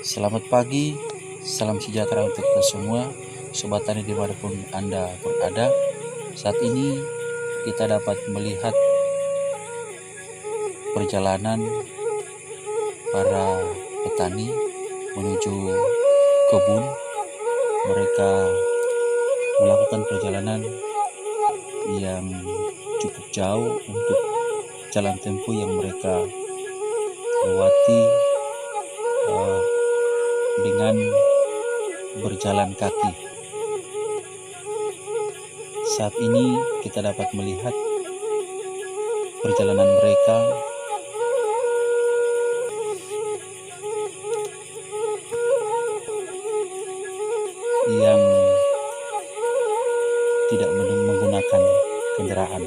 Selamat pagi, salam sejahtera untuk kita semua, Sobat Tani dimanapun Anda berada. Saat ini kita dapat melihat perjalanan para petani menuju kebun. Mereka melakukan perjalanan yang cukup jauh untuk jalan tempuh yang mereka lewati dengan berjalan kaki. Saat ini kita dapat melihat perjalanan mereka yang tidak menggunakan kendaraan.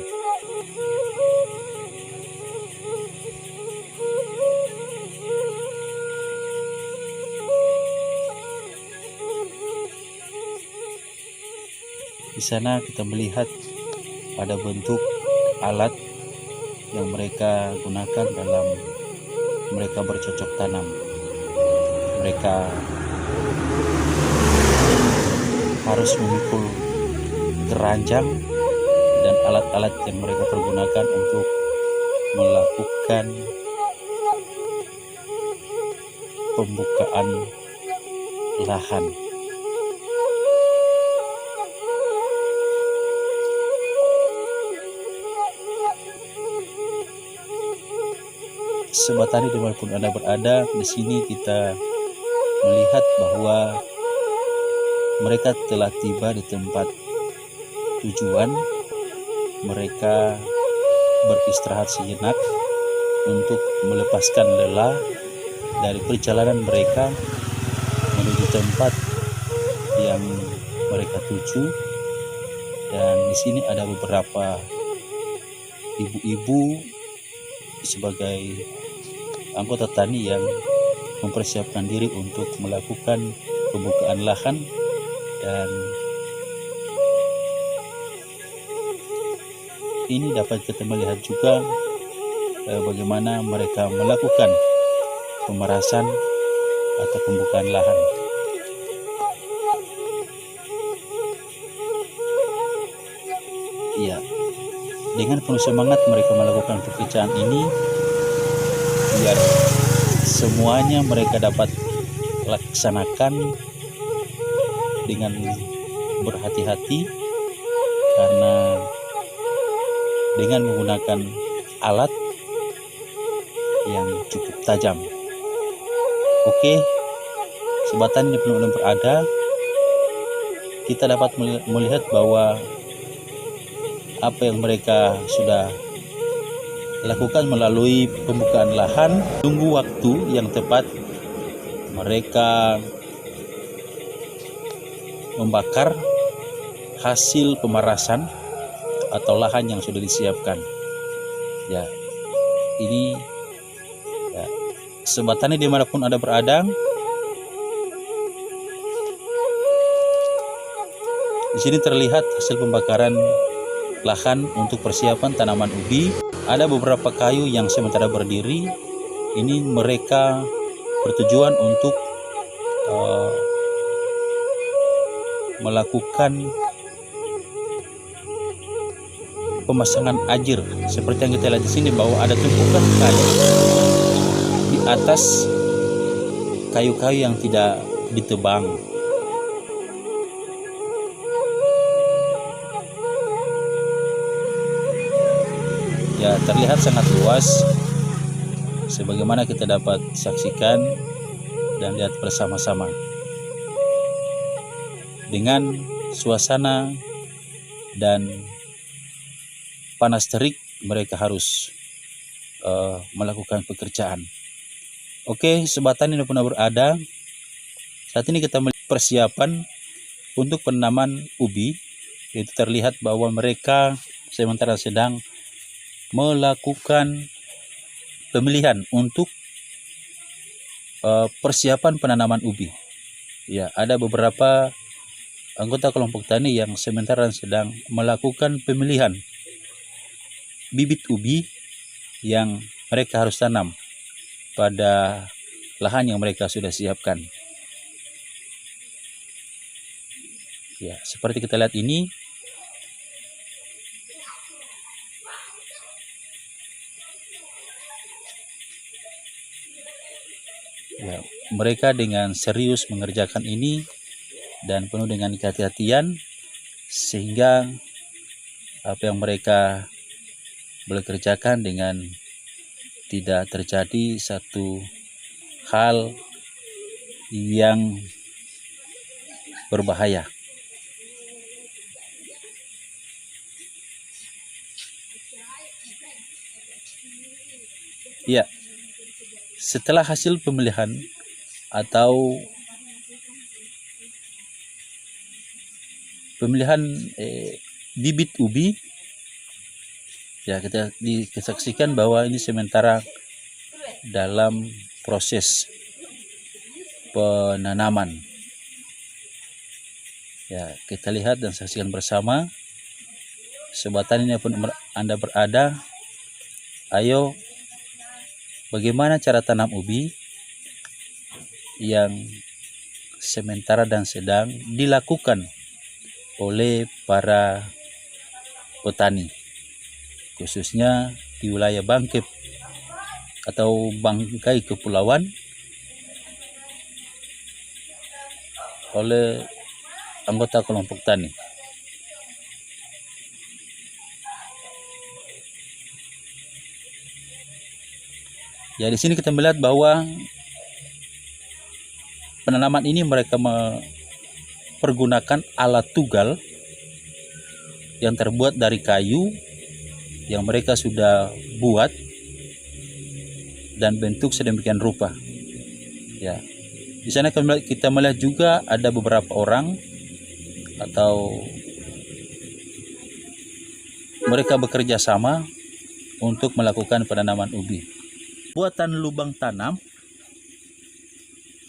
Di sana kita melihat ada bentuk alat yang mereka gunakan dalam mereka bercocok tanam. Mereka harus memikul keranjang dan alat-alat yang mereka pergunakan untuk melakukan pembukaan lahan. Sobat Tani dimanapun Anda berada, di sini kita melihat bahwa mereka telah tiba di tempat tujuan. Mereka beristirahat sejenak untuk melepaskan lelah dari perjalanan mereka menuju tempat yang mereka tuju. Dan di sini ada beberapa ibu-ibu sebagai anggota tani yang mempersiapkan diri untuk melakukan pembukaan lahan. Dan ini dapat kita melihat juga bagaimana mereka melakukan pemerasan atau pembukaan lahan. Ya, dengan penuh semangat mereka melakukan pekerjaan ini biar semuanya mereka dapat laksanakan dengan berhati-hati, karena dengan menggunakan alat yang cukup tajam. Oke, Sobat Tani di penuh berada, kita dapat melihat bahwa apa yang mereka sudah lakukan melalui pembukaan lahan, tunggu waktu yang tepat mereka membakar hasil pemerasan atau lahan yang sudah disiapkan. Ya, ini ya, Sobat Tani dimanapun Anda berada, di sini terlihat hasil pembakaran lahan untuk persiapan tanaman ubi. Ada beberapa kayu yang sementara berdiri. Ini mereka bertujuan untuk melakukan pemasangan ajir. Seperti yang kita lihat di sini bahwa ada tumpukan kayu di atas kayu-kayu yang tidak ditebang. Ya, terlihat sangat luas sebagaimana kita dapat saksikan dan lihat bersama-sama. Dengan suasana dan panas terik, mereka harus melakukan pekerjaan. Oke, Sobat Tani yang pernah berada, saat ini kita melihat persiapan untuk penanaman ubi. Itu terlihat bahwa mereka sementara sedang melakukan pemilihan untuk persiapan penanaman ubi. Ya, ada beberapa anggota kelompok tani yang sementara sedang melakukan pemilihan bibit ubi yang mereka harus tanam pada lahan yang mereka sudah siapkan. Ya, seperti kita lihat ini, ya, mereka dengan serius mengerjakan ini dan penuh dengan kehati-hatian, sehingga apa yang mereka boleh kerjakan dengan tidak terjadi satu hal yang berbahaya. Ya, setelah hasil pemilihan atau pemilihan bibit ubi, ya, kita disaksikan bahwa ini sementara dalam proses penanaman. Ya, kita lihat dan saksikan bersama. Sobat tani pun Anda berada, ayo, bagaimana cara tanam ubi yang sementara dan sedang dilakukan oleh para petani, khususnya di wilayah Bangkep atau Bangkai Kepulauan, oleh anggota kelompok tani. Ya, di sini kita melihat bahwa penanaman ini mereka mempergunakan alat tugal yang terbuat dari kayu yang mereka sudah buat dan bentuk sedemikian rupa. Ya, di sana kita melihat juga ada beberapa orang atau mereka bekerja sama untuk melakukan penanaman ubi. Buatan lubang tanam,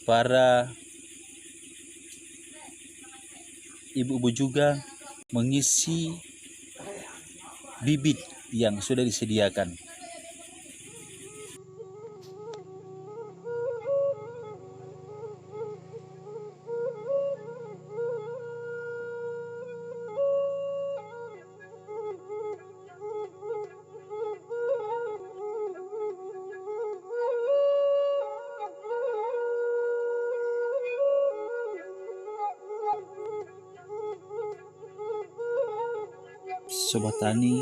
para ibu-ibu juga mengisi bibit yang sudah disediakan. Sobat tani,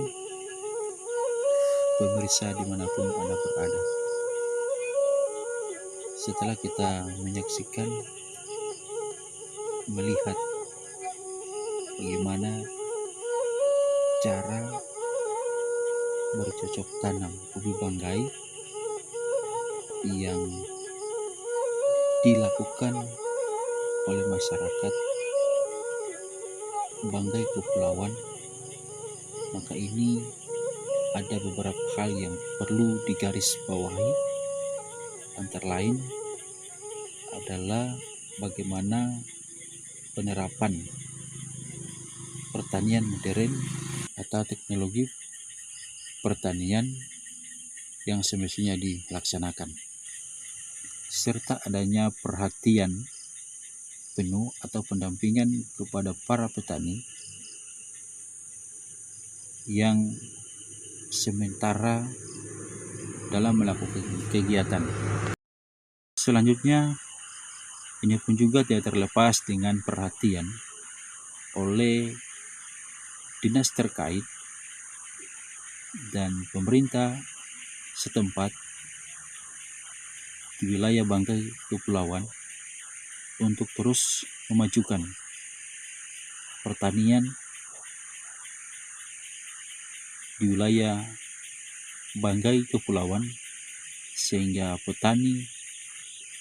pemirsa dimanapun Anda berada, setelah kita menyaksikan, melihat bagaimana cara bercocok tanam ubi banggai yang dilakukan oleh masyarakat Bangkai Kepulauan, maka ini ada beberapa hal yang perlu digarisbawahi. Antara lain adalah bagaimana penerapan pertanian modern atau teknologi pertanian yang semestinya dilaksanakan, serta adanya perhatian penuh atau pendampingan kepada para petani yang sementara dalam melakukan kegiatan. Selanjutnya, ini pun juga tidak terlepas dengan perhatian oleh dinas terkait dan pemerintah setempat di wilayah Bangkai Kepulauan untuk terus memajukan pertanian di wilayah Bangkai Kepulauan, sehingga petani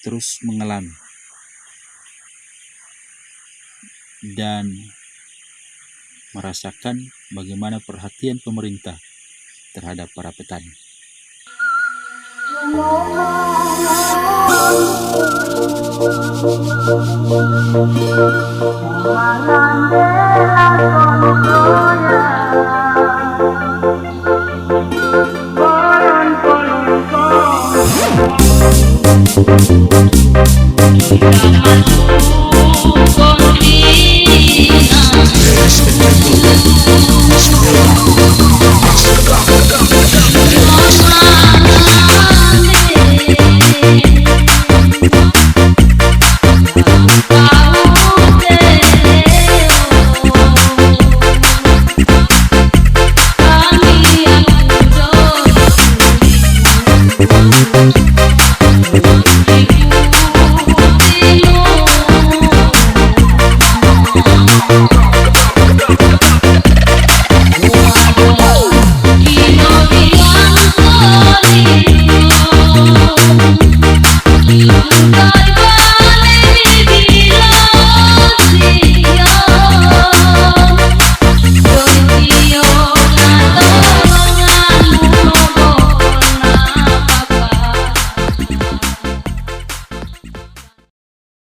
terus mengalami dan merasakan bagaimana perhatian pemerintah terhadap para petani. Yes,